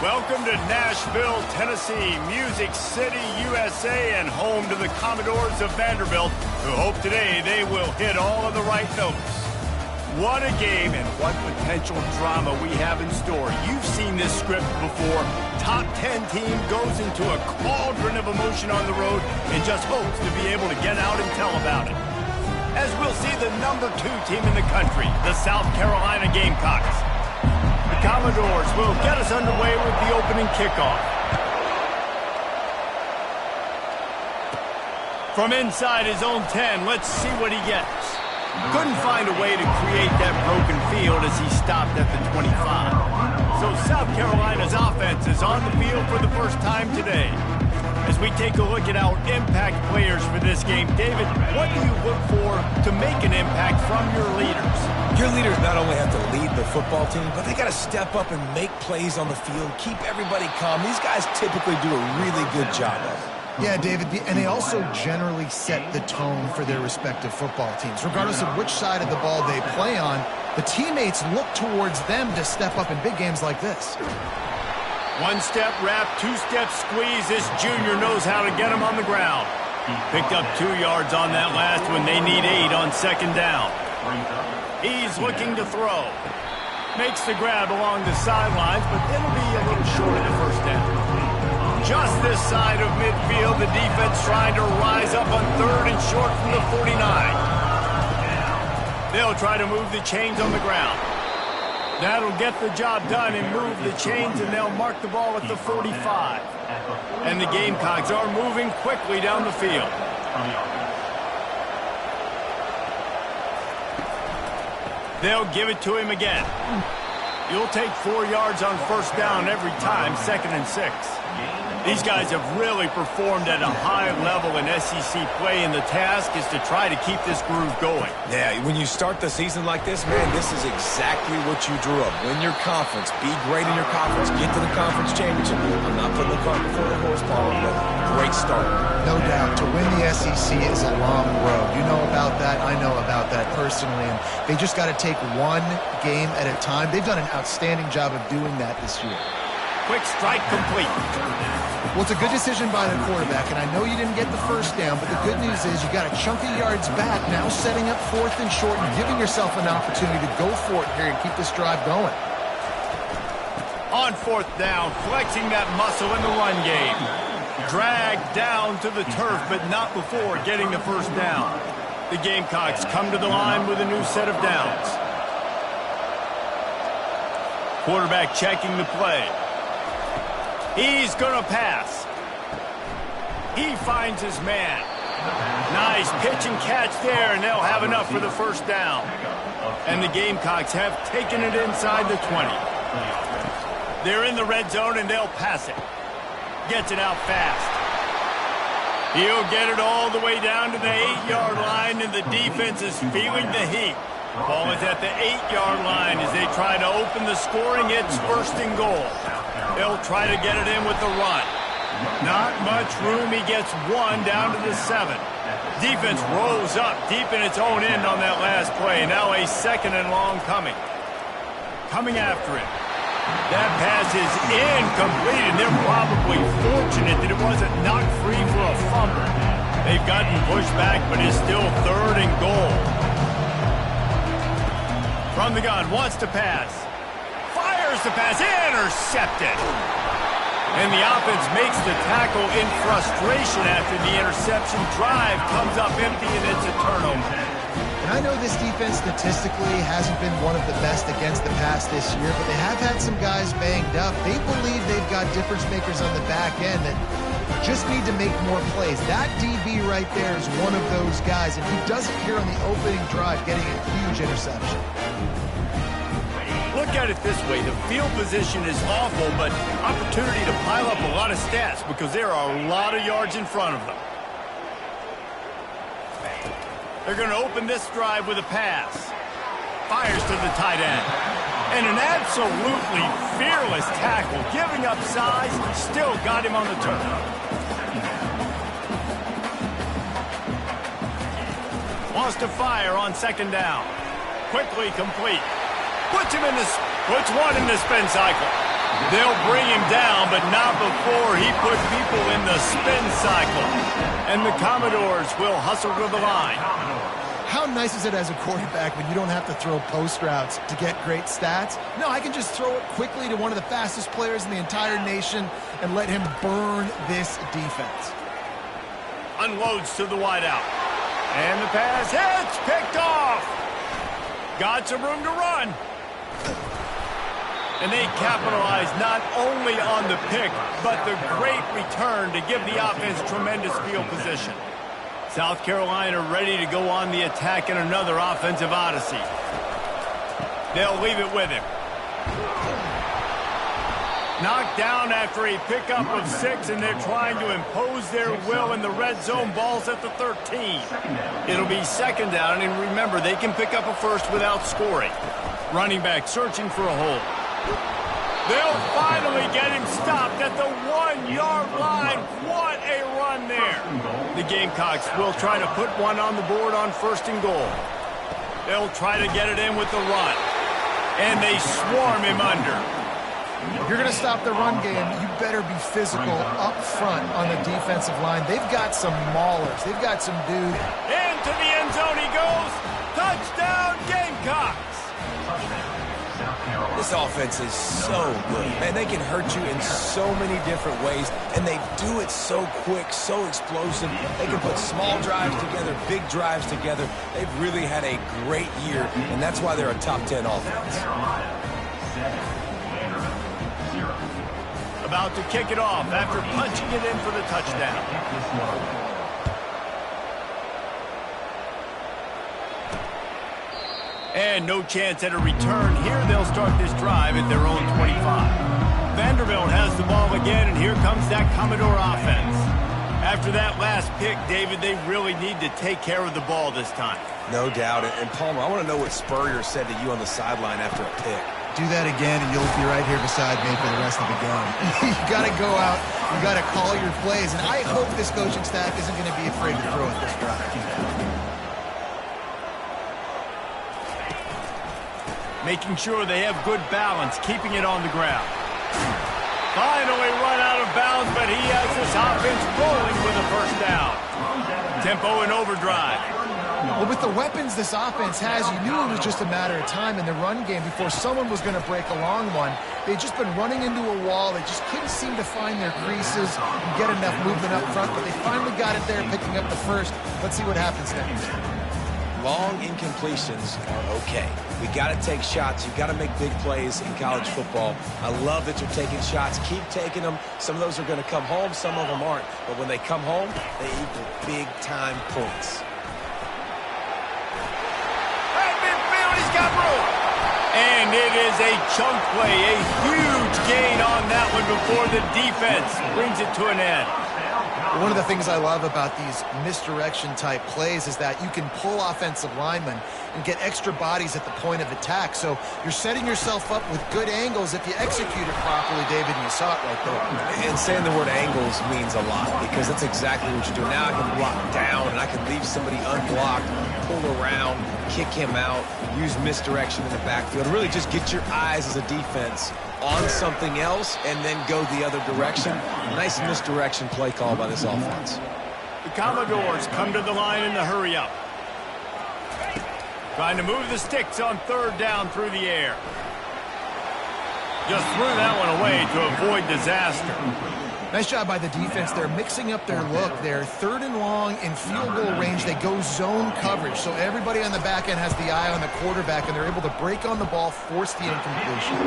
Welcome to Nashville, Tennessee, Music City, USA, and home to the Commodores of Vanderbilt, who hope today they will hit all of the right notes. What a game and what potential drama we have in store. You've seen this script before. Top 10 team goes into a cauldron of emotion on the road and just hopes to be able to get out and tell about it. As we'll see the number 2 team in the country, the South Carolina Gamecocks. The Commodores will get us underway with the opening kickoff. From inside his own 10, let's see what he gets. Couldn't find a way to create that broken field as he stopped at the 25. So South Carolina's offense is on the field for the first time today. As we take a look at our impact players for this game, David, what do you look for to make an impact from your leaders? Your leaders not only have to lead the football team, but they got to step up and make plays on the field, keep everybody calm. These guys typically do a really good job of it. Yeah, David, and they also generally set the tone for their respective football teams. Regardless of which side of the ball they play on, the teammates look towards them to step up in big games like this. One-step wrap, two-step squeeze. This junior knows how to get him on the ground. Picked up 2 yards on that last one. They need 8 on second down. He's looking to throw. Makes the grab along the sidelines, but it'll be a little short of the first down. Just this side of midfield, the defense trying to rise up on 3rd and short from the 49. They'll try to move the chains on the ground. That'll get the job done and move the chains, and they'll mark the ball at the 45. And the Gamecocks are moving quickly down the field. They'll give it to him again. You'll take 4 yards on first down every time, 2nd and 6. These guys have really performed at a high level in SEC play, and the task is to try to keep this groove going. Yeah, when you start the season like this, man, this is exactly what you drew up. Win your conference, be great in your conference, get to the conference championship. I'm not putting the cart before the horse, Paul, but great start. No doubt. To win the SEC is a long road. You know about that. I know about that personally. And they just got to take one game at a time. They've done an outstanding job of doing that this year. Quick strike complete. Well, it's a good decision by the quarterback, and I know you didn't get the first down, but the good news is you got a chunk of yards back, now setting up 4th and short and giving yourself an opportunity to go for it here and keep this drive going. On 4th down, flexing that muscle in the run game. Dragged down to the turf, but not before getting the first down. The Gamecocks come to the line with a new set of downs. Quarterback checking the play. He's going to pass. He finds his man. Nice pitch and catch there, and they'll have enough for the first down. And the Gamecocks have taken it inside the 20. They're in the red zone, and they'll pass it. Gets it out fast. He'll get it all the way down to the 8-yard line, and the defense is feeling the heat. Ball is at the 8-yard line as they try to open the scoring. It's 1st and goal. They'll try to get it in with the run. Not much room. He gets 1 down to the 7. Defense rolls up deep in its own end on that last play. Now a 2nd and long coming. Coming after it. That pass is incomplete, and they're probably fortunate that it wasn't knocked free for a fumble. They've gotten pushed back, but it's still 3rd and goal. From the gun, wants to pass. Fires the pass, intercepted. And the offense makes the tackle in frustration after the interception. Drive comes up empty, and it's a turnover. And I know this defense statistically hasn't been one of the best against the pass this year, but they have had some guys banged up. They believe they've got difference makers on the back end that just need to make more plays. That DB right there is one of those guys, and he does it here on the opening drive, getting a huge interception. Look at it this way. The field position is awful, but opportunity to pile up a lot of stats because there are a lot of yards in front of them. They're going to open this drive with a pass. Fires to the tight end. And an absolutely fearless tackle. Giving up size, still got him on the turf. Wants to fire on 2nd down. Quickly complete. Puts one in the spin cycle. They'll bring him down, but not before he put people in the spin cycle. And the Commodores will hustle to the line. How nice is it as a quarterback when you don't have to throw post routes to get great stats? No, I can just throw it quickly to one of the fastest players in the entire nation and let him burn this defense. Unloads to the wideout. And the pass hits, picked off. Got some room to run. And they capitalize not only on the pick, but the great return to give the offense tremendous field position. South Carolina ready to go on the attack in another offensive odyssey. They'll leave it with him. Knocked down after a pickup of 6, and they're trying to impose their will in the red zone. Ball's at the 13. It'll be second down, and remember, they can pick up a first without scoring. Running back searching for a hole. They'll finally get him stopped at the 1-yard line. What a run there. The Gamecocks will try to put one on the board on 1st and goal. They'll try to get it in with the run. And they swarm him under. If you're going to stop the run game, you better be physical up front on the defensive line. They've got some maulers. They've got some dude. Into the end zone he goes. Touchdown, Gamecocks. This offense is so good. Man, they can hurt you in so many different ways, and they do it so quick, so explosive. They can put small drives together, big drives together. They've really had a great year, and that's why they're a top 10 offense. About to kick it off after punching it in for the touchdown. And no chance at a return here. They'll start this drive at their own 25. Vanderbilt has the ball again, and here comes that Commodore offense. After that last pick, David, they really need to take care of the ball this time. No doubt. And Palmer, I want to know what Spurrier said to you on the sideline after a pick. Do that again, and you'll be right here beside me for the rest of the game. You got to go out. You got to call your plays. And I hope this coaching staff isn't going to be afraid to throw at this drive. Making sure they have good balance, keeping it on the ground. Finally run out of bounds, but he has this offense rolling with a first down. Tempo and overdrive. Well, with the weapons this offense has, you knew it was just a matter of time in the run game before someone was going to break a long one. They'd just been running into a wall. They just couldn't seem to find their creases and get enough movement up front, but they finally got it there, picking up the first. Let's see what happens next. Long incompletions are okay. We got to take shots. You've got to make big plays in college football. I love that you're taking shots. Keep taking them. Some of those are going to come home. Some of them aren't. But when they come home, they equal big-time points. He's got room. And it is a chunk play, a huge gain on that one before the defense brings it to an end. One of the things I love about these misdirection-type plays is that you can pull offensive linemen and get extra bodies at the point of attack. So you're setting yourself up with good angles if you execute it properly, David, and you saw it right there. And saying the word angles means a lot because that's exactly what you're doing. Now I can block down and I can leave somebody unblocked, pull around, kick him out, use misdirection in the backfield. Really just get your eyes as a defense on something else and then go the other direction. Nice misdirection play call by this offense. The Commodores come to the line in the hurry-up. Trying to move the sticks on 3rd down through the air. Just threw that one away to avoid disaster. Nice job by the defense. They're mixing up their look. They're 3rd and long in field goal range. They go zone coverage. So everybody on the back end has the eye on the quarterback, and they're able to break on the ball, force the incompletion.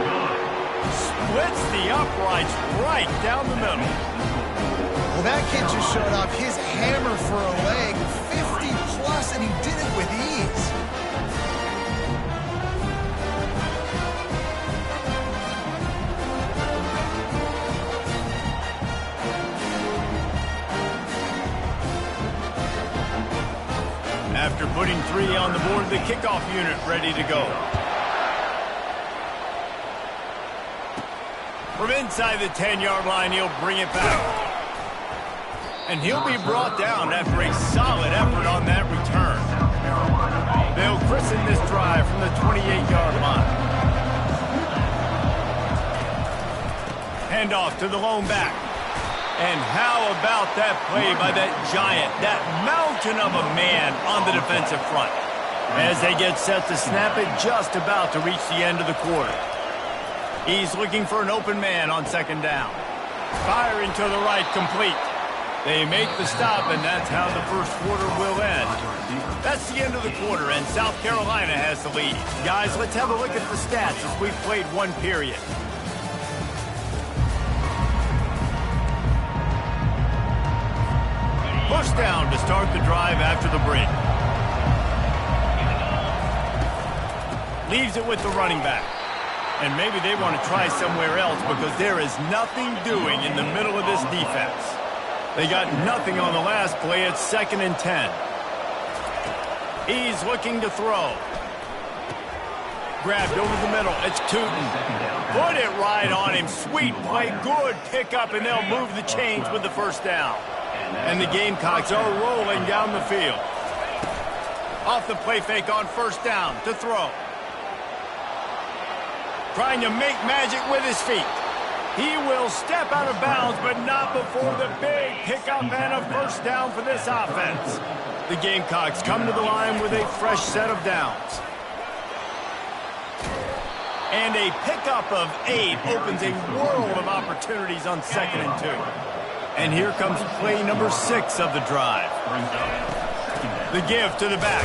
Splits the uprights right down the middle. Well, that kid just showed off his hammer for a leg, 50-plus, and he did it with ease. After putting 3 on the board, the kickoff unit ready to go. From inside the 10-yard line, he'll bring it back. And he'll be brought down after a solid effort on that return. They'll christen this drive from the 28-yard line. Handoff to the lone back. And how about that play by that giant, that mountain of a man on the defensive front? As they get set to snap it, just about to reach the end of the quarter. He's looking for an open man on second down. Firing to the right, complete. They make the stop, and that's how the first quarter will end. That's the end of the quarter, and South Carolina has the lead. Guys, let's have a look at the stats as we've played one period. Push down to start the drive after the break. Leaves it with the running back. And maybe they want to try somewhere else because there is nothing doing in the middle of this defense. They got nothing on the last play. It's 2nd and 10. He's looking to throw. Grabbed over the middle. It's Tootin. Put it right on him. Sweet play. Good pickup, and they'll move the chains with the first down. And the Gamecocks are rolling down the field. Off the play fake on first down to throw. Trying to make magic with his feet. He will step out of bounds, but not before the big pickup and a first down for this offense. The Gamecocks come to the line with a fresh set of downs. And a pickup of 8 opens a world of opportunities on 2nd and 2. And here comes play number 6 of the drive. The give to the back.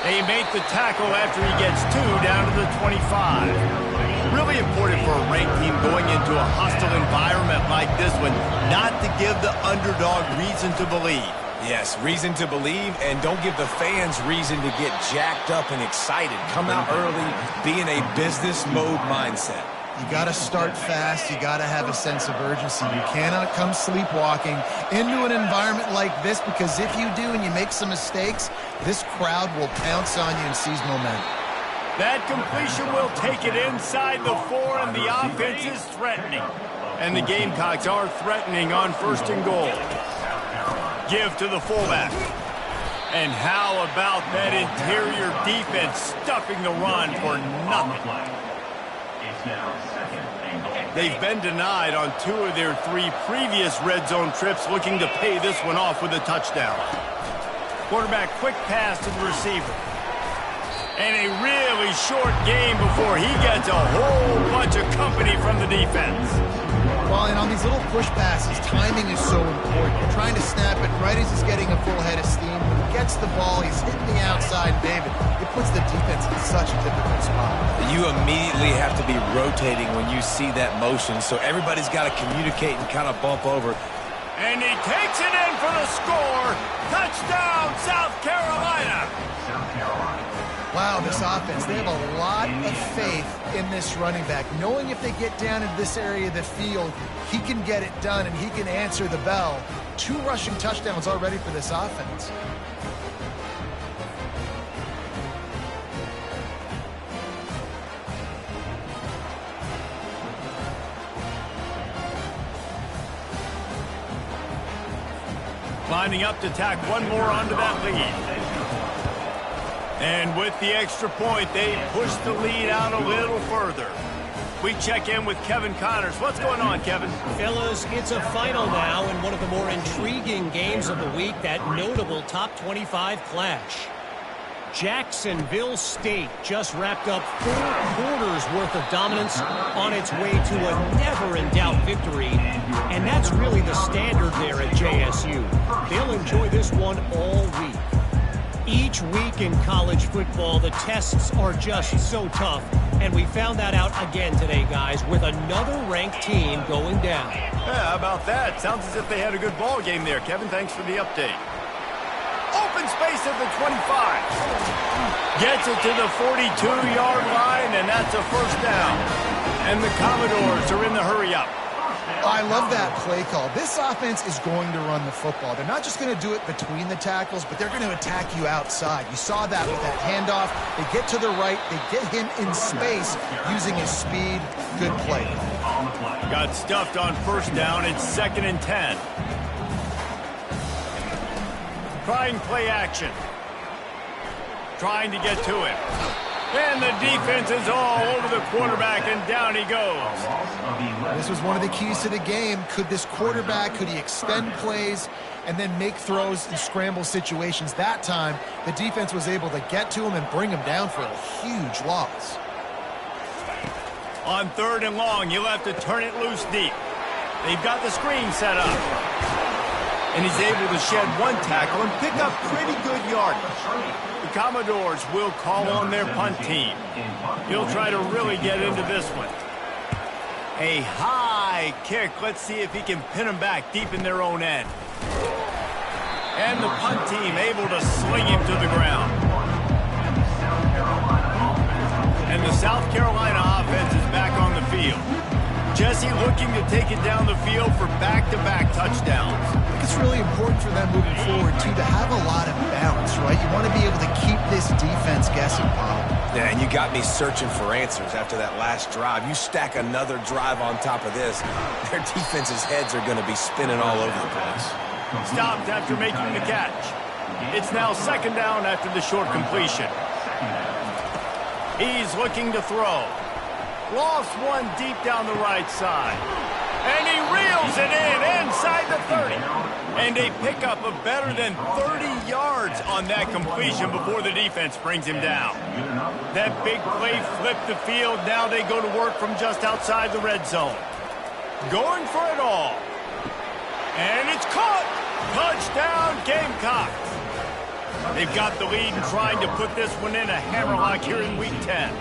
They make the tackle after he gets 2 down to the 25. Really important for a ranked team going into a hostile environment like this one, not to give the underdog reason to believe. Yes, reason to believe, and don't give the fans reason to get jacked up and excited. Come out early, be in a business mode mindset. You got to start fast. You got to have a sense of urgency. You cannot come sleepwalking into an environment like this, because if you do and you make some mistakes, this crowd will pounce on you and seize momentum. That completion will take it inside the 4, and the offense is threatening. And the Gamecocks are threatening on 1st and goal. Give to the fullback. And how about that interior defense stuffing the run for nothing? They've been denied on 2 of their 3 previous red zone trips, looking to pay this one off with a touchdown. Quarterback quick pass to the receiver. And a really short game before he gets a whole bunch of company from the defense. Well, and on these little push passes, timing is so important. You're trying to snap it right as he's getting a full head of steam. When he gets the ball, he's hitting the outside, David. It puts the defense in such a difficult spot. You immediately have to be rotating when you see that motion, so everybody's got to communicate and kind of bump over. And he takes it in for the score. Touchdown, South Carolina. Wow, this offense, they have a lot of faith in this running back, knowing if they get down into this area of the field, he can get it done and he can answer the bell. 2 rushing touchdowns already for this offense. Lining up to tack one more onto that lead. And with the extra point, they push the lead out a little further. We check in with Kevin Connors. What's going on, Kevin? Fellas, it's a final now in one of the more intriguing games of the week, that notable top 25 clash. Jacksonville State just wrapped up 4 quarters worth of dominance on its way to a never-in-doubt victory. And that's really the standard there at JSU. They'll enjoy this one all week. Each week in college football, the tests are just so tough. And we found that out again today, guys, with another ranked team going down. Yeah, how about that? Sounds as if they had a good ball game there. Kevin, thanks for the update. Open space at the 25. Gets it to the 42-yard line, and that's a first down. And the Commodores are in the hurry-up. I love that play call. This offense is going to run the football. They're not just going to do it between the tackles, but they're going to attack you outside. You saw that with that handoff. They get to the right. They get him in space using his speed. Good play. Got stuffed on first down. It's 2nd and 10. Trying play action. Trying to get to him. And the defense is all over the quarterback, and down he goes. This was one of the keys to the game. Could this quarterback, could he extend plays and then make throws in scramble situations? That time, the defense was able to get to him and bring him down for a huge loss. On 3rd and long, you'll have to turn it loose deep. They've got the screen set up. And he's able to shed one tackle and pick up pretty good yardage. The Commodores will call on their punt team. He'll try to really get into this one. A high kick. Let's see if he can pin them back deep in their own end. And the punt team able to sling him to the ground. And the South Carolina offense is back on the field. Jesse looking to take it down the field for back-to-back touchdowns. I think it's really important for them moving forward, too, to have a lot of balance, right? You want to be able to keep this defense guessing, Paul. Yeah, and you got me searching for answers after that last drive. You stack another drive on top of this, their defense's heads are going to be spinning all over the place. Stopped after making the catch. It's now 2nd down after the short completion. He's looking to throw. Lost one deep down the right side. And he reels it in inside the 30. And a pickup of better than 30 yards on that completion before the defense brings him down. That big play flipped the field. Now they go to work from just outside the red zone. Going for it all. And it's caught. Touchdown, Gamecocks. They've got the lead and trying to put this one in a hammerlock here in Week 10.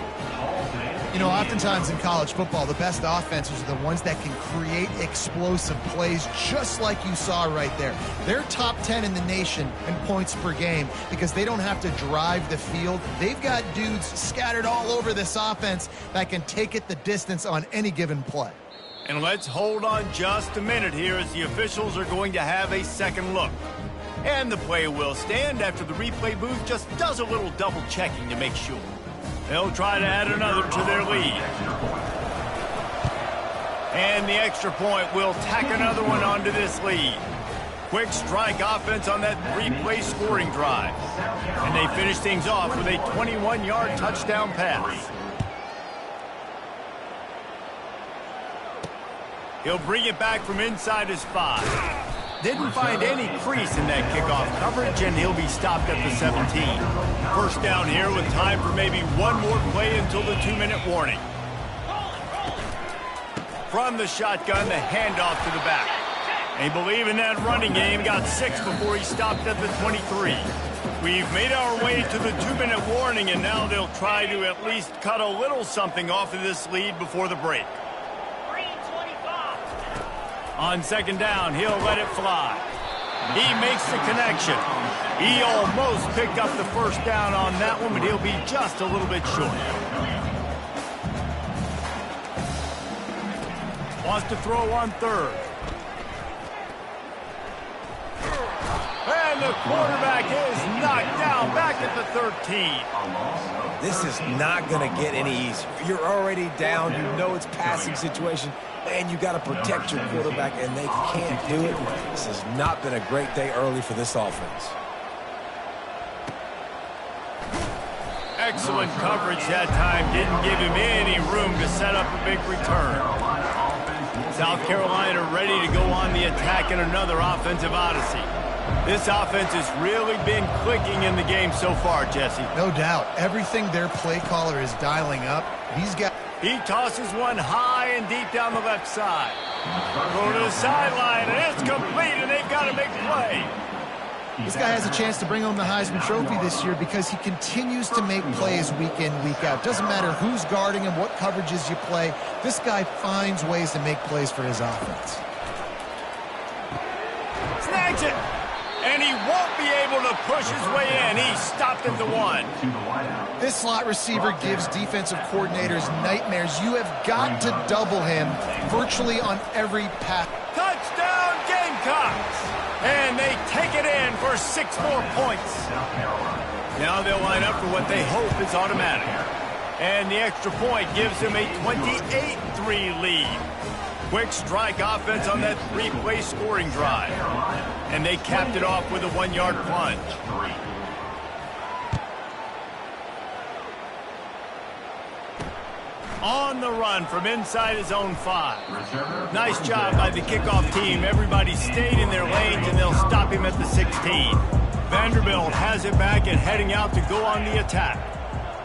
You know, oftentimes in college football, the best offenses are the ones that can create explosive plays, just like you saw right there. They're top 10 in the nation in points per game because they don't have to drive the field. They've got dudes scattered all over this offense that can take it the distance on any given play. And let's hold on just a minute here as the officials are going to have a second look. And the play will stand after the replay booth just does a little double checking to make sure. They'll try to add another to their lead. And the extra point will tack another one onto this lead. Quick strike offense on that three-play scoring drive. And they finish things off with a 21-yard touchdown pass. He'll bring it back from inside his 5. Didn't find any crease in that kickoff coverage, and he'll be stopped at the 17. First down here with time for maybe one more play until the 2-minute warning. From the shotgun, the handoff to the back. They believe in that running game, got 6 before he stopped at the 23. We've made our way to the 2-minute warning, and now they'll try to at least cut a little something off of this lead before the break. On 2nd down, he'll let it fly. He makes the connection. He almost picked up the first down on that one, but he'll be just a little bit short. Wants to throw on 3rd. And the quarterback is knocked down back at the 13. This is not going to get any easier. You're already down. You know it's passing situation. Man, you got to protect your quarterback, and they can't do it. This has not been a great day early for this offense. Excellent coverage that time. Didn't give him any room to set up a big return. South Carolina ready to go on the attack in another offensive odyssey. This offense has really been clicking in the game so far, Jesse. No doubt. Everything their play caller is dialing up, he's got... He tosses one high and deep down the left side. Go to the sideline, and it's complete, and they've got a big play. This guy has a chance to bring home the Heisman Trophy this year because he continues to make plays week in, week out. Doesn't matter who's guarding him, what coverages you play. This guy finds ways to make plays for his offense. Snags it. And he won't be able to push his way in. He's stopped at the 1. This slot receiver gives defensive coordinators nightmares. You have got to double him virtually on every pass. Touchdown, Gamecocks! And they take it in for 6 more points. Now they'll line up for what they hope is automatic. And the extra point gives them a 28-3 lead. Quick strike offense on that 3-play scoring drive. And they capped it off with a 1-yard plunge. On the run from inside his own 5. Nice job by the kickoff team. Everybody stayed in their lanes, and they'll stop him at the 16. Vanderbilt has it back and heading out to go on the attack.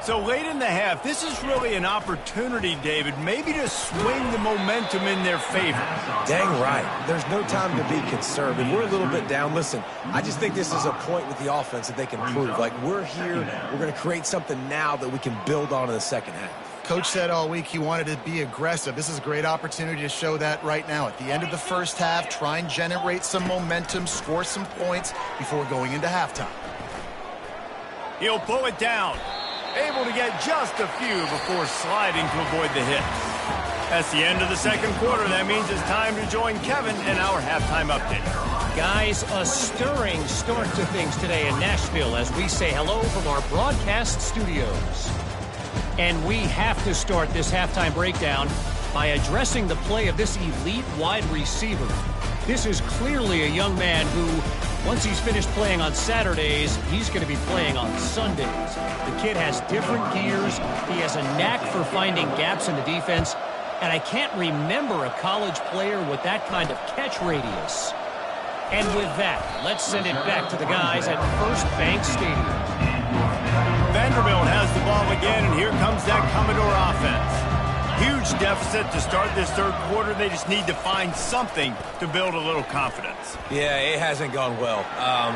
So late in the half, this is really an opportunity, David, maybe to swing the momentum in their favor. Dang right. There's no time to be conservative. We're a little bit down. Listen, I just think this is a point with the offense that they can prove. Like, we're here, we're going to create something now that we can build on in the second half. Coach said all week he wanted to be aggressive. This is a great opportunity to show that right now. At the end of the first half, try and generate some momentum, score some points before going into halftime. He'll pull it down. Able to get just a few before sliding to avoid the hit. That's the end of the second quarter. That means it's time to join Kevin in our halftime update. Guys, a stirring start to things today in Nashville as we say hello from our broadcast studios. And we have to start this halftime breakdown by addressing the play of this elite wide receiver. This is clearly a young man who, once he's finished playing on Saturdays, he's going to be playing on Sundays. The kid has different gears. He has a knack for finding gaps in the defense. And I can't remember a college player with that kind of catch radius. And with that, let's send it back to the guys at First Bank Stadium. Vanderbilt has the ball again, and here comes that Commodore offense. Huge deficit to start this third quarter. They just need to find something to build a little confidence. Yeah, it hasn't gone well.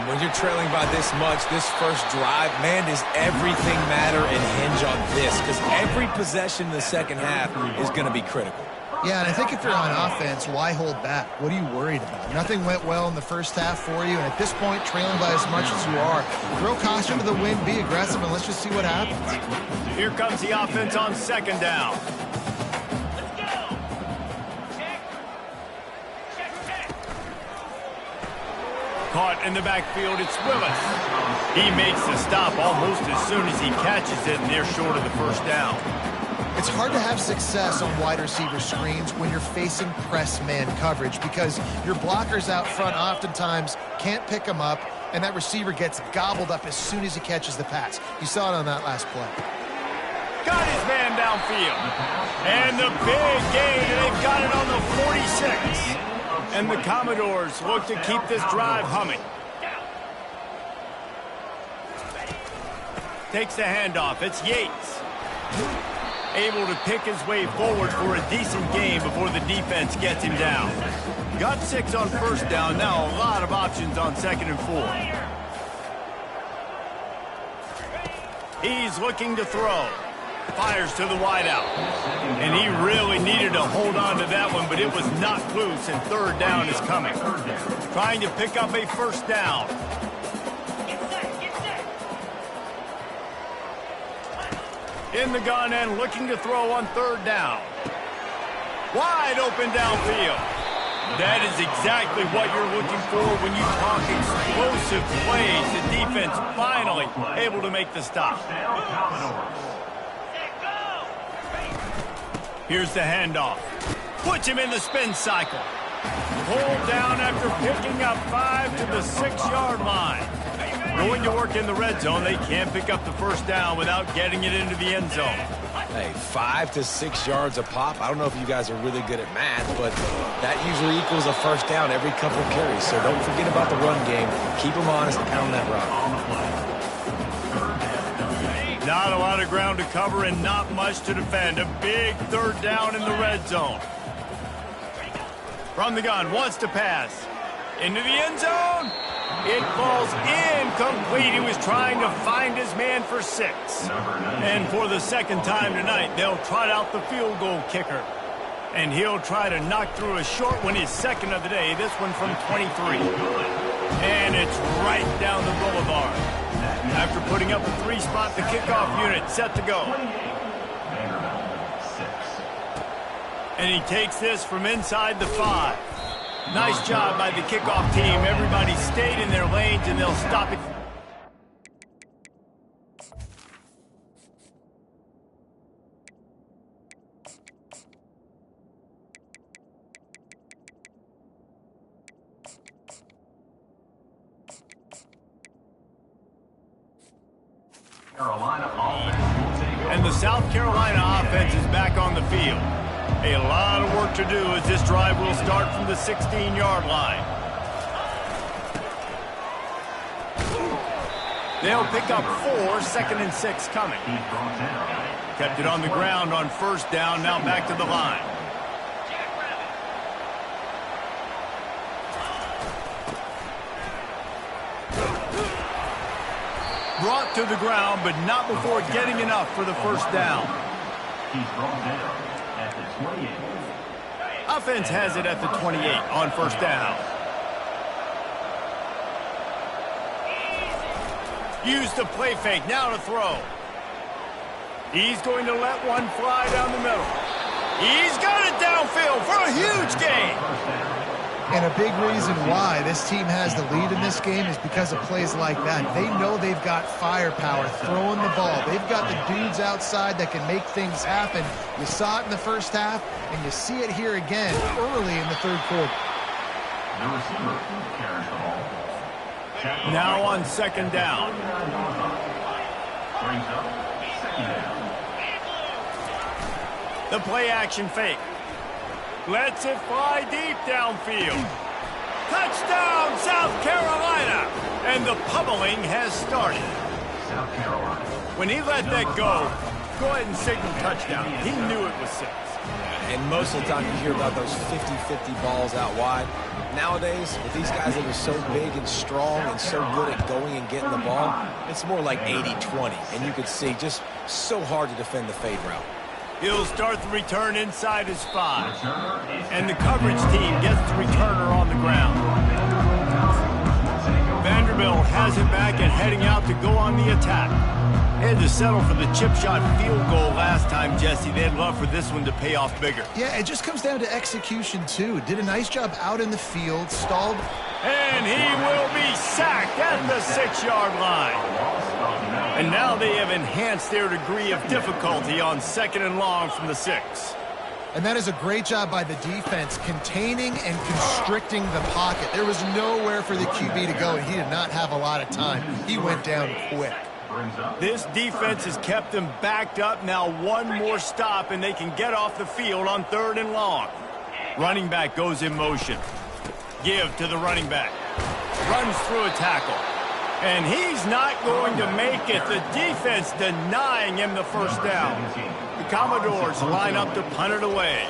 When you're trailing by this much, this first drive, man, does everything matter and hinge on this? Because every possession in the second half is going to be critical. Yeah, and I think if you're on offense, why hold back? What are you worried about? Nothing went well in the first half for you, and at this point, trailing by as much as you are, throw caution to the wind, be aggressive, and let's just see what happens. Here comes the offense on second down. Caught in the backfield, it's Willis. He makes the stop almost as soon as he catches it, and they're short of the first down. It's hard to have success on wide receiver screens when you're facing press man coverage because your blockers out front oftentimes can't pick them up, and that receiver gets gobbled up as soon as he catches the pass. You saw it on that last play. Got his man downfield. And the big gain, and they've got it on the 46. And the Commodores look to keep this drive humming. Takes the handoff. It's Yates. Able to pick his way forward for a decent game before the defense gets him down. Got 6 on first down. Now a lot of options on second and 4. He's looking to throw. Fires to the wideout. And he really needed to hold on to that one, but it was knocked loose, and third down is coming. Trying to pick up a first down. In the gun and looking to throw on third down. Wide open downfield. That is exactly what you're looking for when you talk explosive plays. The defense finally able to make the stop. Here's the handoff. Puts him in the spin cycle. Pulled down after picking up 5 to the 6-yard line. Going to work in the red zone. They can't pick up the first down without getting it into the end zone. Hey, 5 to 6 yards a pop. I don't know if you guys are really good at math, but that usually equals a first down every couple carries. So don't forget about the run game. Keep them honest and pound that rock. Not a lot of ground to cover and not much to defend. A big third down in the red zone. From the gun, wants to pass. Into the end zone. It falls incomplete. He was trying to find his man for 6. And for the second time tonight, they'll trot out the field goal kicker. And he'll try to knock through a short one, his second of the day, this one from 23. And it's right down the boulevard. After putting up a 3-spot, the kickoff unit set to go. And he takes this from inside the 5. Nice job by the kickoff team. Everybody stayed in their lanes, and they'll stop it. And the South Carolina offense is back on the field. A lot of work to do as this drive will start from the 16-yard line. They'll pick up 4, 2nd and 6 coming. Kept it on the ground on 1st down, now back to the line. Brought to the ground, but not before getting enough for the 1st down. He's brought down at the 28. Offense has it at the 28 on 1st down. Use the play fake, now to throw. He's going to let one fly down the middle. He's got it downfield for a huge gain. And a big reason why this team has the lead in this game is because of plays like that. They know they've got firepower throwing the ball. They've got the dudes outside that can make things happen. You saw it in the 1st half, and you see it here again early in the 3rd quarter. The receiver carries the ball. Now on 2nd down. Brings up 2nd down. The play action fake. Lets it fly deep downfield. Touchdown, South Carolina! And the pummeling has started. South Carolina. When he let that go ahead and signal touchdown. He knew it was 6. And most of the time you hear about those 50-50 balls out wide. Nowadays, with these guys that are so big and strong and so good at going and getting the ball, it's more like 80-20. And you could see just so hard to defend the fade route. He'll start the return inside his 5. And the coverage team gets the returner on the ground. Vanderbilt has it back and heading out to go on the attack. They had to settle for the chip shot field goal last time, Jesse. They'd love for this one to pay off bigger. Yeah, it just comes down to execution, too. Did a nice job out in the field, stalled. And he will be sacked at the 6-yard line. And now they have enhanced their degree of difficulty on 2nd and long from the 6. And that is a great job by the defense, containing and constricting the pocket. There was nowhere for the QB to go, and he did not have a lot of time. He went down quick. This defense has kept them backed up. Now one more stop, and they can get off the field on 3rd and long. Running back goes in motion. Give to the running back. Runs through a tackle. And he's not going to make it. The defense denying him the 1st down. The Commodores line up to punt it away.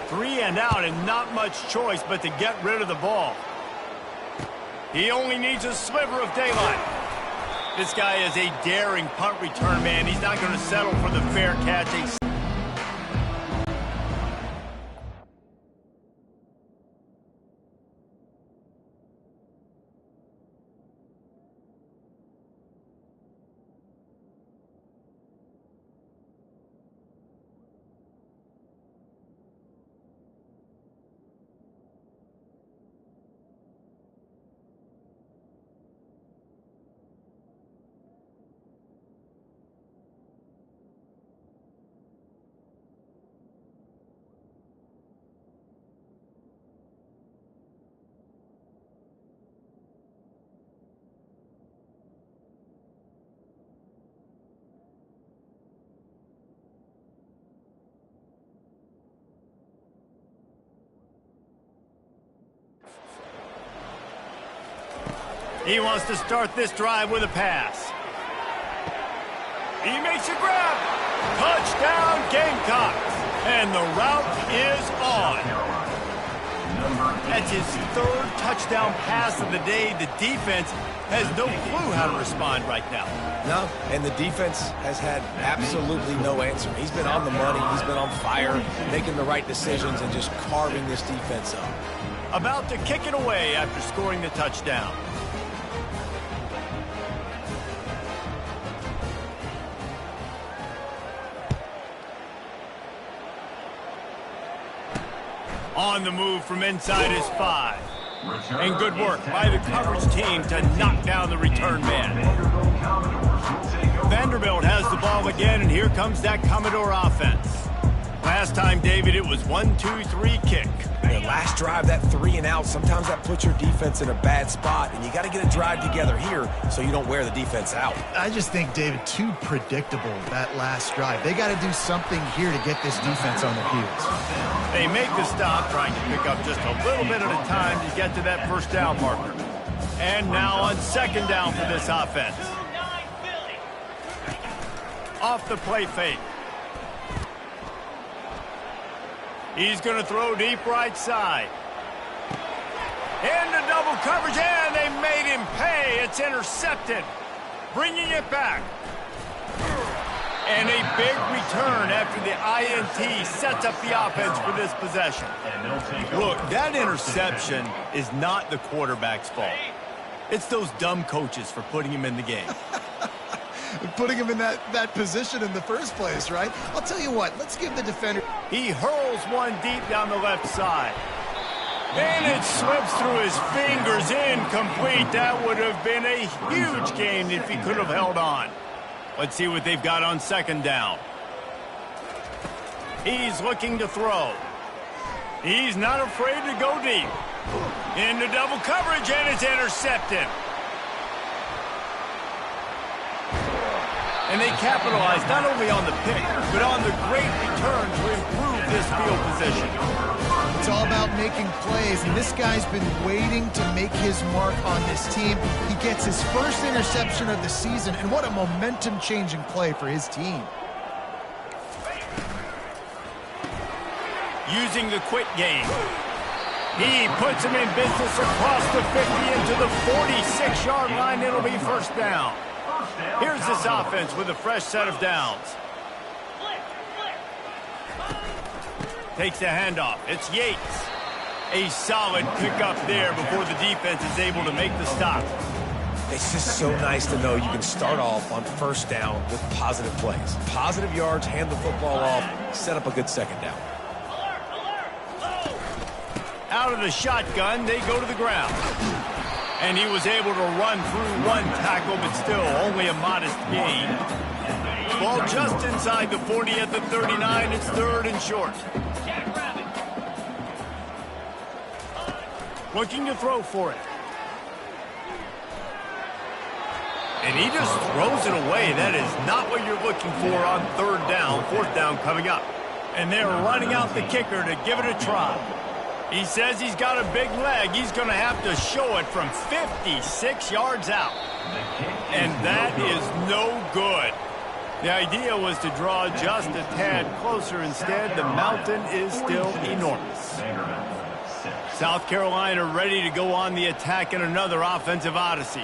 3 and out and not much choice but to get rid of the ball. He only needs a sliver of daylight. This guy is a daring punt return man. He's not going to settle for the fair catch. He wants to start this drive with a pass. He makes a grab. Touchdown, Gamecocks. And the route is on. That's his 3rd touchdown pass of the day. The defense has no clue how to respond right now. No, and the defense has had absolutely no answer. He's been on the money. He's been on fire, making the right decisions and just carving this defense up. About to kick it away after scoring the touchdown. On the move from inside his 5. And good work by the coverage team to knock down the return man. Vanderbilt has the ball again, and here comes that Commodore offense. Last This time, David, it was 1-2-3 kick. And last drive, that 3 and out, sometimes that puts your defense in a bad spot, and you got to get a drive together here so you don't wear the defense out. I just think, David, too predictable, that last drive. They got to do something here to get this defense on their heels. They make the stop, trying to pick up just a little bit at a time to get to that first down marker. And now on second down for this offense. Off the play fake. He's going to throw deep right side. Into double coverage, and they made him pay. It's intercepted. Bringing it back. And a big return after the INT sets up the offense for this possession. Look, that interception is not the quarterback's fault. It's those dumb coaches for putting him in the game. Putting him in that position in the first place, right? I'll tell you what, let's give the defender... He hurls one deep down the left side. And it slips through his fingers, incomplete. That would have been a huge gain if he could have held on. Let's see what they've got on second down. He's looking to throw. He's not afraid to go deep. Into double coverage, and it's intercepted. And they capitalized not only on the pick, but on the great return to improve this field position. It's all about making plays, and this guy's been waiting to make his mark on this team. He gets his first interception of the season, and what a momentum-changing play for his team. Using the quick game. He puts him in business across the 50 into the 46-yard line. It'll be first down. Here's this offense with a fresh set of downs. Takes the handoff. It's Yates. A solid pickup there before the defense is able to make the stop. It's just so nice to know you can start off on first down with positive plays. Positive yards, hand the football off, set up a good second down. Out of the shotgun, they go to the ground. And he was able to run through one tackle, but still only a modest gain. Ball just inside the 40 at the 39. It's third and short. Looking to throw for it. And he just throws it away. That is not what you're looking for on third down. Fourth down coming up. And they're running out the kicker to give it a try. He says he's got a big leg. He's going to have to show it from 56 yards out. And that is no good. The idea was to draw just a tad closer. Instead, the mountain is still enormous. South Carolina ready to go on the attack in another offensive odyssey.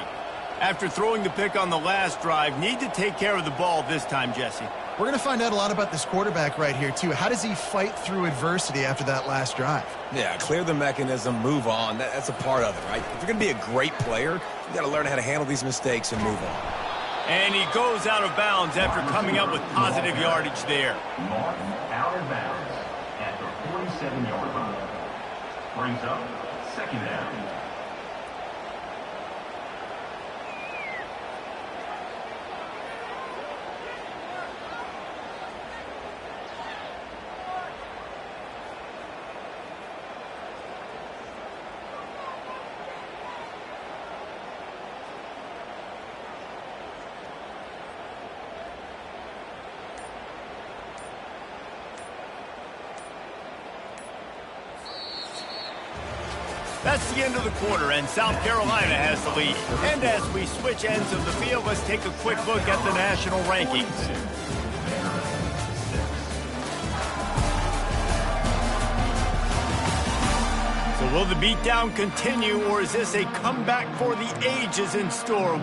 After throwing the pick on the last drive, need to take care of the ball this time, Jesse. We're going to find out a lot about this quarterback right here, too. How does he fight through adversity after that last drive? Yeah, clear the mechanism, move on. That's a part of it, right? If you're going to be a great player, you got to learn how to handle these mistakes and move on. And he goes out of bounds after coming up with positive yardage there. Martin out of bounds at the 47-yard line. Brings up second down. That's the end of the quarter, and South Carolina has the lead. And as we switch ends of the field, let's take a quick look at the national rankings. So will the beatdown continue, or is this a comeback for the ages in store?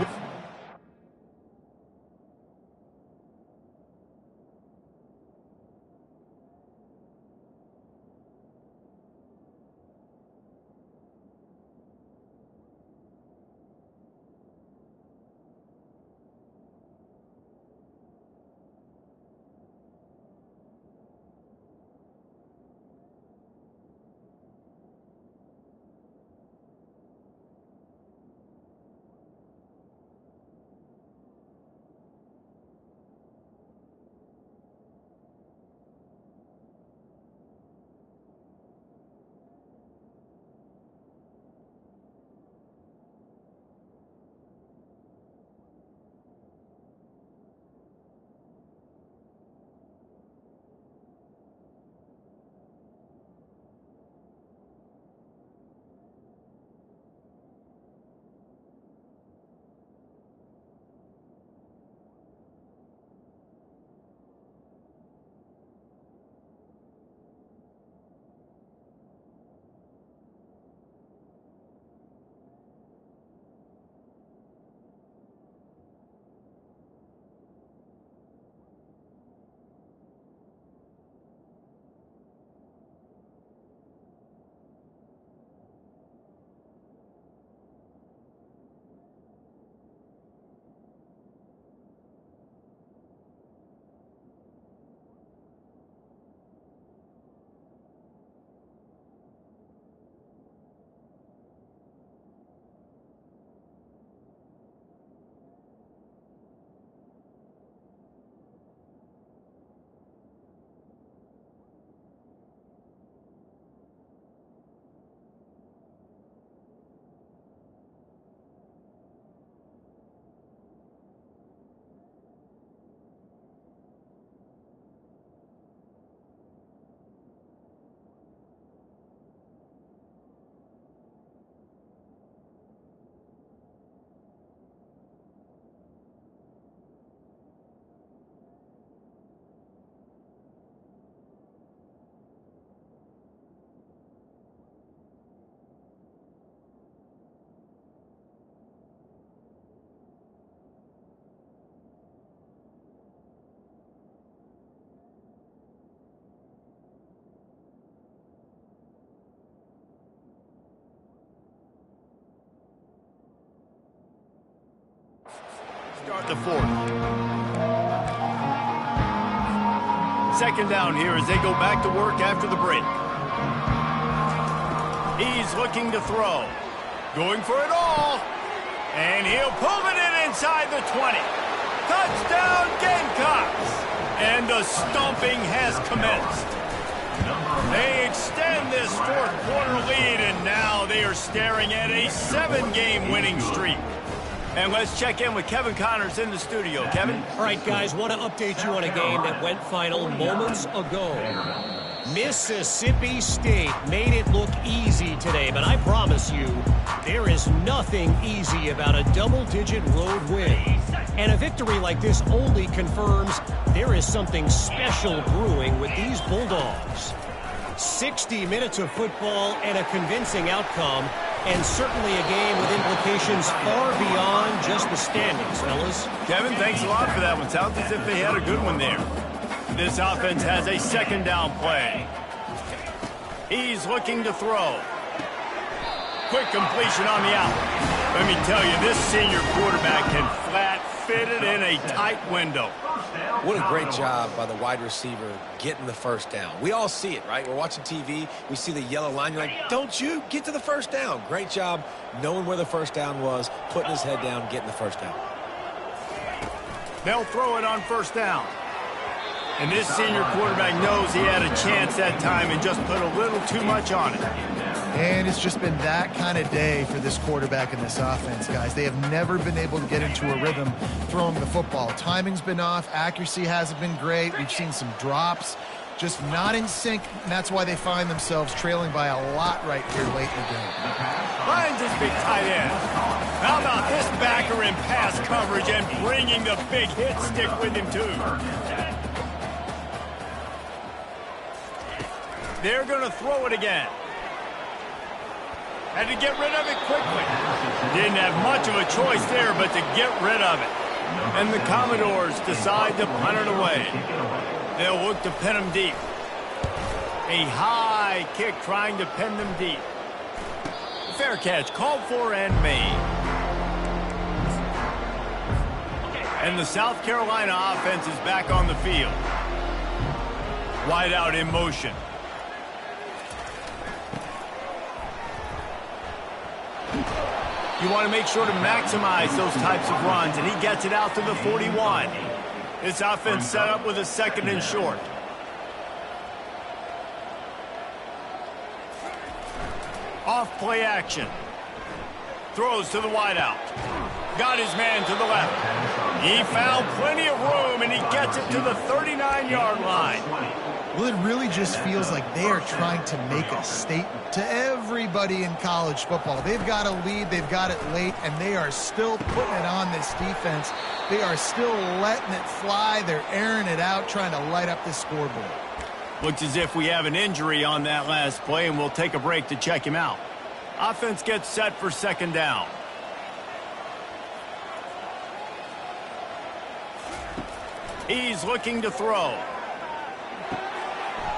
off the 4th. Second down here as they go back to work after the break. He's looking to throw. Going for it all. And he'll pull it in inside the 20. Touchdown, Gamecocks! And the stomping has commenced. They extend this 4th quarter lead, and now they are staring at a 7-game winning streak. And let's check in with Kevin Connors in the studio. Kevin? All right, guys, want to update you on a game that went final moments ago. Mississippi State made it look easy today, but I promise you, there is nothing easy about a double-digit road win. And a victory like this only confirms there is something special brewing with these Bulldogs. 60 minutes of football and a convincing outcome, and certainly a game with implications far beyond just the standings, fellas. Kevin, thanks a lot for that one. Sounds as if they had a good one there. This offense has a second down play. He's looking to throw. Quick completion on the out. Let me tell you, this senior quarterback can flat fit it in a tight window. What a great job by the wide receiver getting the first down. We all see it, right? We're watching TV. We see the yellow line. You're like, don't you get to the first down. Great job knowing where the first down was, putting his head down, getting the first down. They'll throw it on first down. And this senior quarterback knows he had a chance that time and just put a little too much on it. And it's just been that kind of day for this quarterback and this offense, guys. They have never been able to get into a rhythm throwing the football. Timing's been off. Accuracy hasn't been great. We've seen some drops. Just not in sync, and that's why they find themselves trailing by a lot right here late in the game. Finds his big tight end. How about this backer in pass coverage and bringing the big hit stick with him, too? They're going to throw it again. Had to get rid of it quickly. Didn't have much of a choice there but to get rid of it. And the Commodores decide to punt it away. They'll look to pin them deep. A high kick trying to pin them deep. Fair catch called for and made. And the South Carolina offense is back on the field. Wide out in motion. You want to make sure to maximize those types of runs, and he gets it out to the 41. This offense set up with a second and short. Off play action. Throws to the wideout. Got his man to the left. He found plenty of room, and he gets it to the 39-yard line. Well, it really just feels like they are trying to make a statement to everybody in college football. They've got a lead, they've got it late, and they are still putting it on this defense. They are still letting it fly. They're airing it out, trying to light up this scoreboard. Looks as if we have an injury on that last play, and we'll take a break to check him out. Offense gets set for second down. He's looking to throw.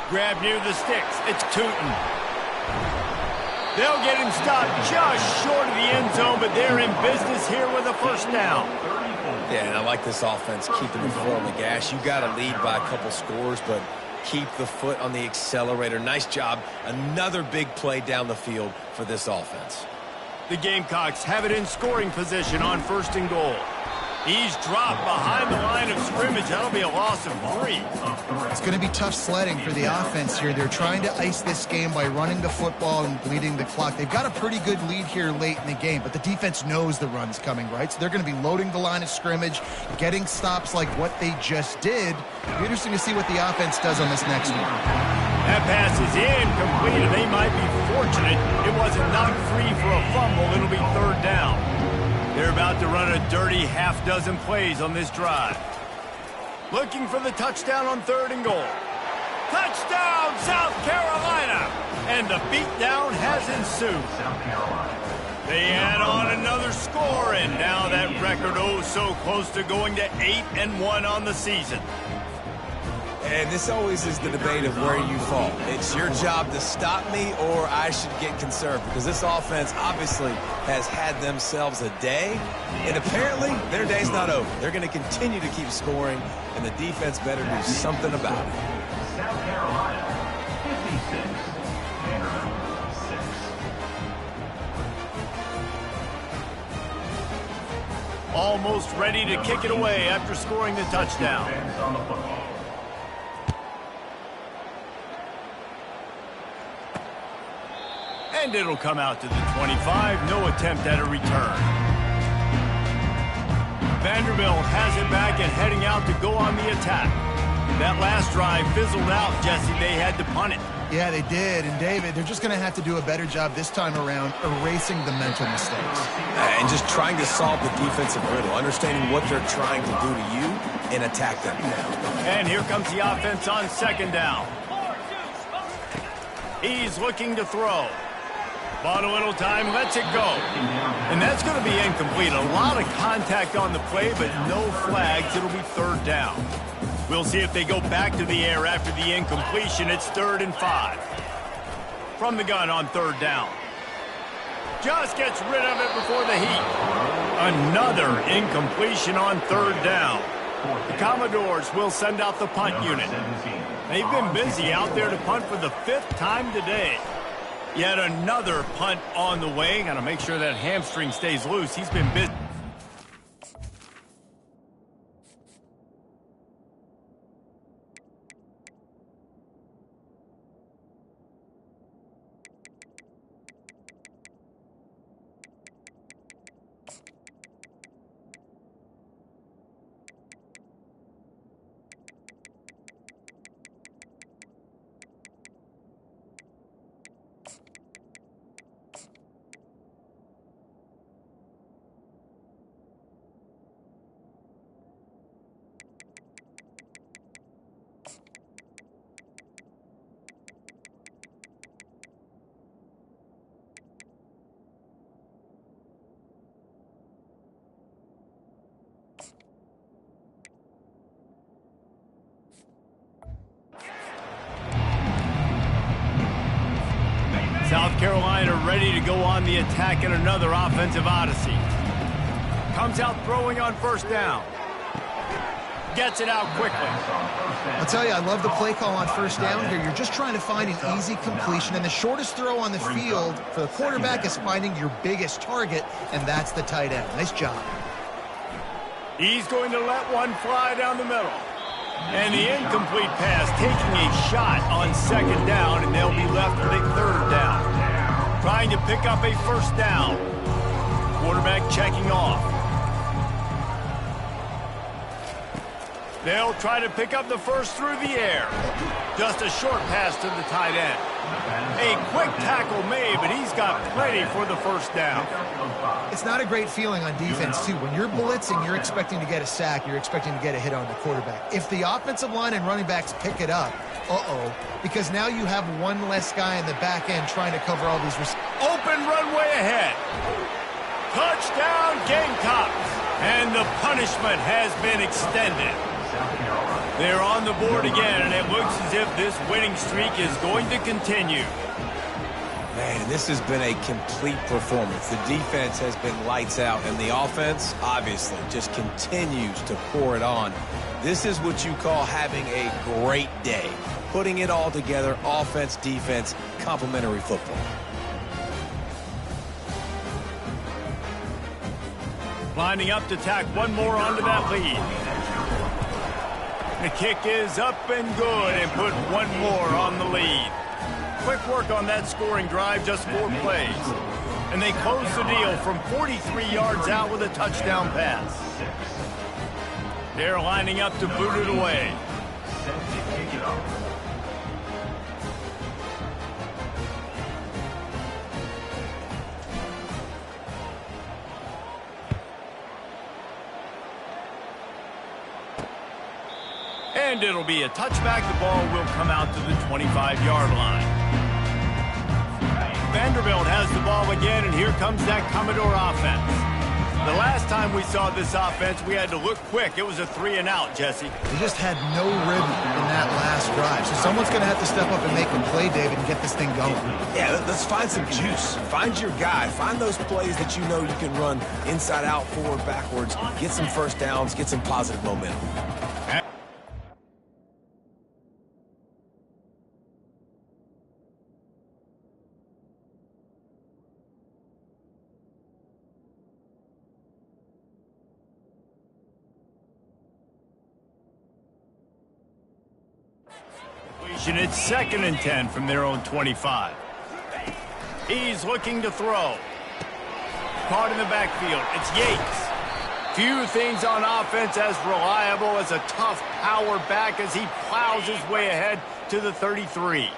Grab near the sticks. It's Tootin. They'll get him stopped just short of the end zone, but they're in business here with a first down. Yeah, and I like this offense keeping the foot on the gas. You got to lead by a couple scores, but keep the foot on the accelerator. Nice job. Another big play down the field for this offense. The Gamecocks have it in scoring position on first and goal. He's dropped behind the line of scrimmage. That'll be a loss of 3. It's going to be tough sledding for the offense here. They're trying to ice this game by running the football and bleeding the clock. They've got a pretty good lead here late in the game, but the defense knows the run's coming, right? So they're going to be loading the line of scrimmage, getting stops like what they just did. It'll be interesting to see what the offense does on this next one. That pass is incomplete, and they might be fortunate it wasn't knocked free for a fumble. It'll be third down. They're about to run a dirty half-dozen plays on this drive. Looking for the touchdown on third and goal. Touchdown, South Carolina! And the beatdown has ensued. They add on another score, and now that record so close to going to 8-1 on the season. And this always is the debate of where you fall. It's your job to stop me, or I should get conserved, because this offense obviously has had themselves a day, and apparently their day's not over. They're going to continue to keep scoring, and the defense better do something about it. South Carolina, 56. Vanderbilt, 6. Almost ready to kick it away after scoring the touchdown. Defense on the football. And it'll come out to the 25. No attempt at a return. Vanderbilt has it back and heading out to go on the attack. That last drive fizzled out, Jesse. They had to punt it. Yeah, they did. And, David, they're just going to have to do a better job this time around erasing the mental mistakes. And just trying to solve the defensive riddle, understanding what they're trying to do to you and attack them. And here comes the offense on second down. He's looking to throw. Bought a little time, lets it go. And that's going to be incomplete. A lot of contact on the play, but no flags. It'll be third down. We'll see if they go back to the air after the incompletion. It's 3rd and 5. From the gun on third down. Just gets rid of it before the heat. Another incompletion on third down. The Commodores will send out the punt unit. They've been busy out there to punt for the 5th time today. Yet another punt on the way. Got to make sure that hamstring stays loose. He's been busy. South Carolina ready to go on the attack in another offensive odyssey. Comes out throwing on first down. Gets it out quickly. I'll tell you, I love the play call on first down here. You're just trying to find an easy completion, and the shortest throw on the field for the quarterback is finding your biggest target, and that's the tight end. Nice job. He's going to let one fly down the middle. And the incomplete pass taking a shot on second down, and they'll be left with a third down. Trying to pick up a first down. Quarterback checking off. They'll try to pick up the first through the air. Just a short pass to the tight end. A quick tackle made, but he's got plenty for the first down. It's not a great feeling on defense, too. When you're blitzing, you're expecting to get a sack. You're expecting to get a hit on the quarterback. If the offensive line and running backs pick it up, because now you have one less guy in the back end trying to cover all these. Open runway ahead. Touchdown Gamecocks. And the punishment has been extended. They're on the board again, and it looks as if this winning streak is going to continue. Man, this has been a complete performance. The defense has been lights out, and the offense, obviously, just continues to pour it on. This is what you call having a great day. Putting it all together, offense, defense, complementary football. Lining up to tack one more onto that lead. The kick is up and good, and put one more on the lead. Quick work on that scoring drive, just 4 plays. And they close the deal from 43 yards out with a touchdown pass. They're lining up to boot it away. Set to kick it off. And it'll be a touchback. The ball will come out to the 25-yard line. Vanderbilt has the ball again, and here comes that Commodore offense. The last time we saw this offense, we had to look quick. It was a 3-and-out, Jesse. They just had no rhythm in that last drive. So someone's going to have to step up and make a play, David, and get this thing going. Yeah, let's find some juice. Find your guy. Find those plays that you know you can run inside out, forward, backwards. Get some first downs. Get some positive momentum. It's 2nd and 10 from their own 25. He's looking to throw. Caught in the backfield. It's Yates. Few things on offense as reliable as a tough power back as he plows his way ahead to the 33.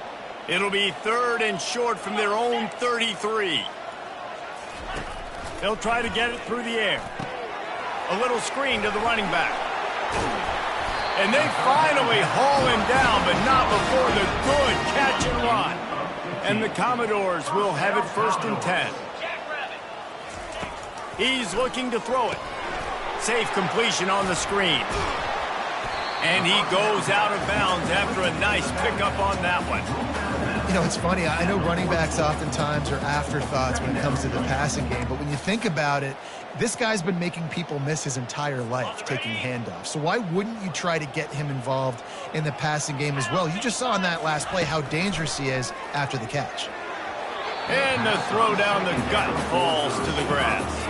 It'll be 3rd and short from their own 33. They'll try to get it through the air. A little screen to the running back. And they finally haul him down, but not before the good catch and run. And the Commodores will have it 1st and 10. He's looking to throw it. Safe completion on the screen. And he goes out of bounds after a nice pickup on that one. You know, it's funny. I know running backs oftentimes are afterthoughts when it comes to the passing game, but when you think about it, this guy's been making people miss his entire life taking handoffs. So why wouldn't you try to get him involved in the passing game as well? You just saw in that last play how dangerous he is after the catch. And the throw down the gut falls to the grass.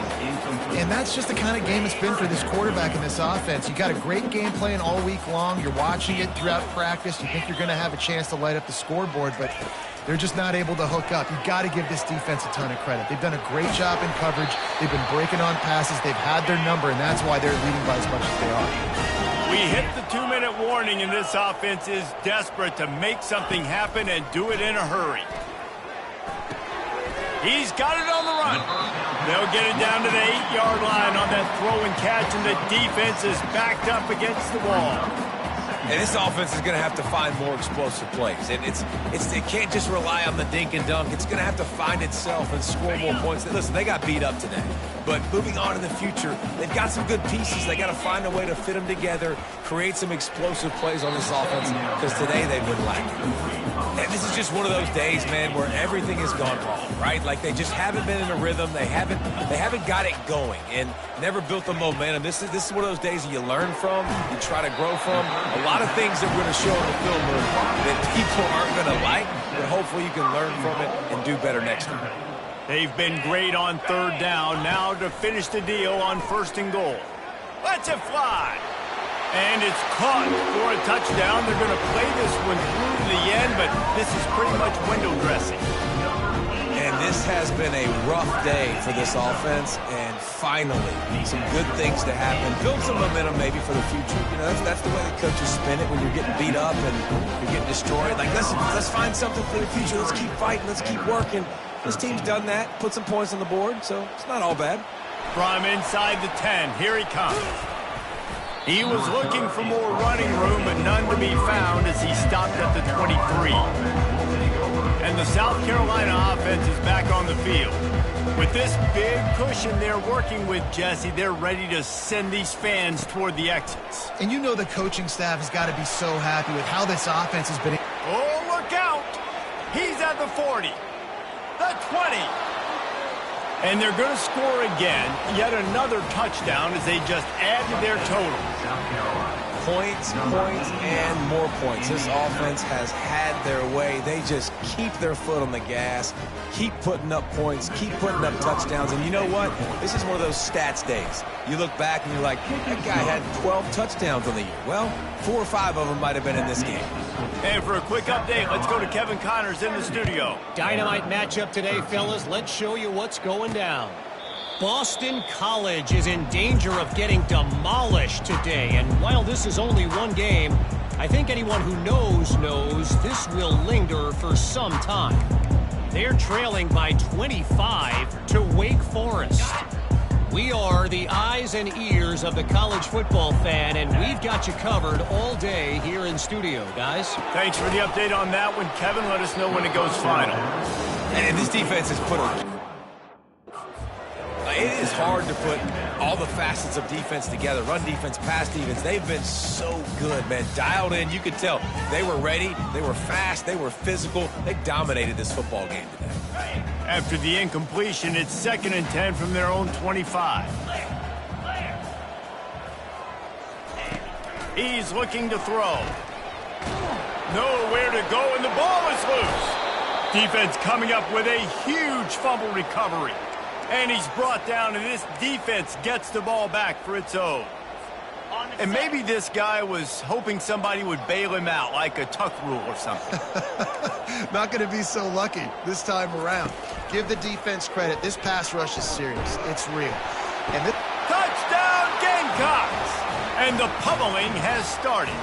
And that's just the kind of game it's been for this quarterback in this offense. You got a great game plan all week long. You're watching it throughout practice. You think you're going to have a chance to light up the scoreboard, but they're just not able to hook up. You've got to give this defense a ton of credit. They've done a great job in coverage. They've been breaking on passes. They've had their number, and that's why they're leading by as much as they are. We hit the 2-minute warning, and this offense is desperate to make something happen and do it in a hurry. He's got it on the run. They'll get it down to the 8-yard line on that throw and catch, and the defense is backed up against the wall. And this offense is going to have to find more explosive plays. And it can't just rely on the dink and dunk. It's going to have to find itself and score more points. Listen, they got beat up today. But moving on in the future, they've got some good pieces. They got to find a way to fit them together, create some explosive plays on this offense, because today they've been lacking. And this is just one of those days, man, where everything has gone wrong, right? Like they just haven't been in a rhythm. They haven't got it going and never built the momentum. This is one of those days that you learn from, you try to grow from. A lot of things that we're going to show in the film room that people aren't going to like, but hopefully you can learn from it and do better next time. They've been great on 3rd down. Now to finish the deal on 1st and goal. Let's it fly. And it's caught for a touchdown. They're going to play this one through to the end, but this is pretty much window dressing. And this has been a rough day for this offense, and finally, some good things to happen. Build some momentum maybe for the future. You know, that's the way the coaches spin it when you're getting beat up and you're getting destroyed. Like, listen, let's find something for the future. Let's keep fighting. Let's keep working. This team's done that, put some points on the board, so it's not all bad. From inside the 10, here he comes. He was looking for more running room, but none to be found as he stopped at the 23. And the South Carolina offense is back on the field. With this big cushion they're working with, Jesse, they're ready to send these fans toward the exits. And you know the coaching staff has got to be so happy with how this offense has been. Oh, look out! He's at the 40, the 20. And they're going to score again, yet another touchdown as they just add to their total. Points, and more points. This offense has had their way. They just keep their foot on the gas, keep putting up points, keep putting up touchdowns. And you know what? This is one of those stats days. You look back and you're like, that guy had 12 touchdowns on the year. Well, 4 or 5 of them might have been in this game. And for a quick update, let's go to Kevin Connors in the studio. Dynamite matchup today, fellas. Let's show you what's going down. Boston College is in danger of getting demolished today. And while this is only one game, I think anyone who knows this will linger for some time. They're trailing by 25 to Wake Forest. We are the eyes and ears of the college football fan, and we've got you covered all day here in studio, guys. Thanks for the update on that one, Kevin. Let us know when it goes final. And this defense has put a... it is hard to put all the facets of defense together. Run defense, pass defense. They've been so good, man. Dialed in. You could tell they were ready. They were fast. They were physical. They dominated this football game today. After the incompletion, it's 2nd and 10 from their own 25. He's looking to throw. Nowhere to go, and the ball is loose. Defense coming up with a huge fumble recovery. And he's brought down, and this defense gets the ball back for its own. And maybe this guy was hoping somebody would bail him out, like a tuck rule or something. Not going to be so lucky this time around. Give the defense credit. This pass rush is serious. It's real. And this Touchdown, Gamecocks! And the pummeling has started.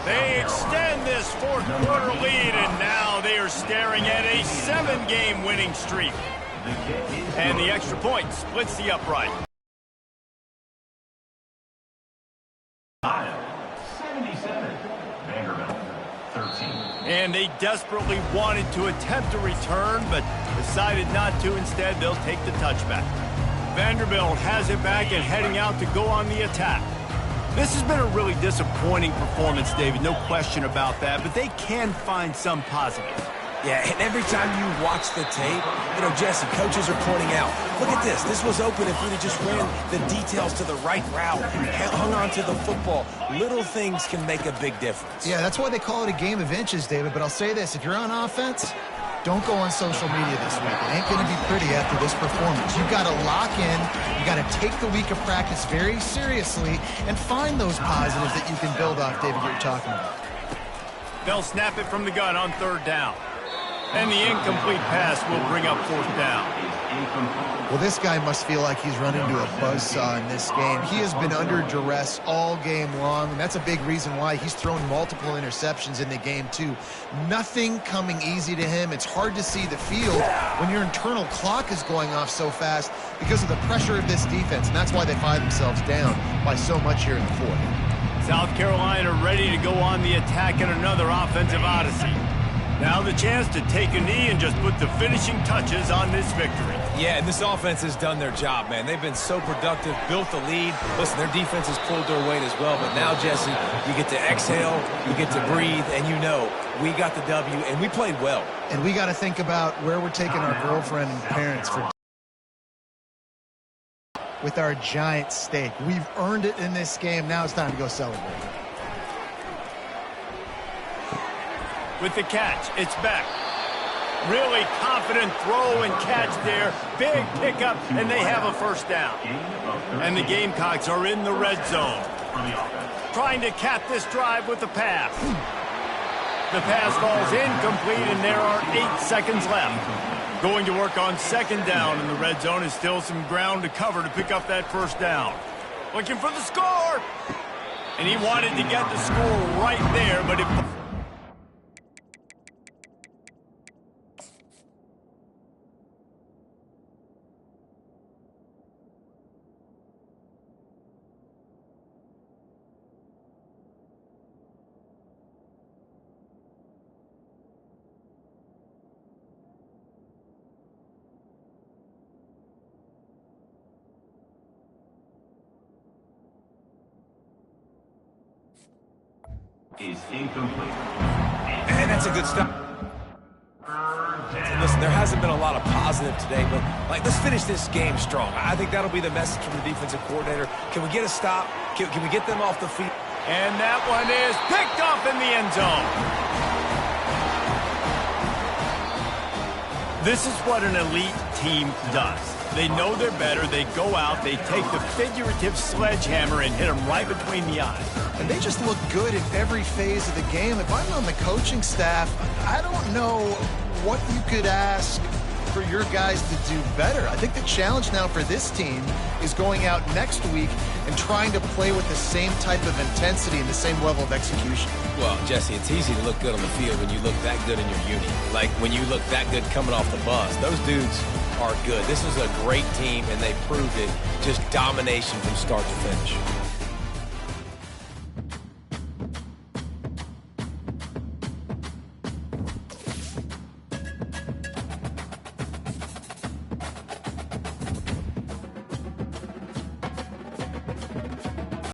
They extend this 4th quarter lead, and now they are staring at a 7-game winning streak. And the extra point splits the upright. 77. Vanderbilt, 13. And they desperately wanted to attempt a return, but decided not to. Instead, they'll take the touchback. Vanderbilt has it back and heading out to go on the attack. This has been a really disappointing performance, David, no question about that, but they can find some positive. Yeah, and every time you watch the tape, Jesse, coaches are pointing out, look at this. This was open if we'd have just ran the details to the right route, hung on to the football. Little things can make a big difference. Yeah, that's why they call it a game of inches, David. But I'll say this, if you're on offense, don't go on social media this week. It ain't going to be pretty after this performance. You've got to lock in. You got to take the week of practice very seriously and find those positives that you can build off, David, that you're talking about. They'll snap it from the gun on 3rd down. And the incomplete pass will bring up 4th down. Well, this guy must feel like he's run into a buzzsaw in this game. He has been under duress all game long, and that's a big reason why he's thrown multiple interceptions in the game, too. Nothing coming easy to him. It's hard to see the field when your internal clock is going off so fast because of the pressure of this defense, and that's why they find themselves down by so much here in the 4th. South Carolina ready to go on the attack in another offensive odyssey. Now the chance to take a knee and just put the finishing touches on this victory. Yeah, and this offense has done their job, man. They've been so productive, built the lead. Listen, their defense has pulled their weight as well. But now, Jesse, you get to exhale, you get to breathe, and we got the W, and we played well. And we got to think about where we're taking our girlfriend and parents for with our giant steak. We've earned it in this game. Now it's time to go celebrate. With the catch, it's Beck. Really confident throw and catch there. Big pickup, and they have a 1st down. And the Gamecocks are in the red zone. Trying to cap this drive with the pass. The pass falls incomplete, and there are 8 seconds left. Going to work on 2nd down, and the red zone is still some ground to cover to pick up that 1st down. Looking for the score. And he wanted to get the score right there, but it... is incomplete. And that's a good stop. Listen, there hasn't been a lot of positive today, but let's finish this game strong. I think that'll be the message from the defensive coordinator. Can we get a stop? Can we get them off the field? And that one is picked off in the end zone. This is what an elite team does. They know they're better. They go out. They take the figurative sledgehammer and hit them right between the eyes. And they just look good in every phase of the game. If I'm on the coaching staff, I don't know what you could ask for your guys to do better. I think the challenge now for this team is going out next week and trying to play with the same type of intensity and the same level of execution. Well, Jesse, it's easy to look good on the field when you look that good in your uni. Like when you look that good coming off the bus. Those dudes are good. This is a great team, and they proved it. Just domination from start to finish.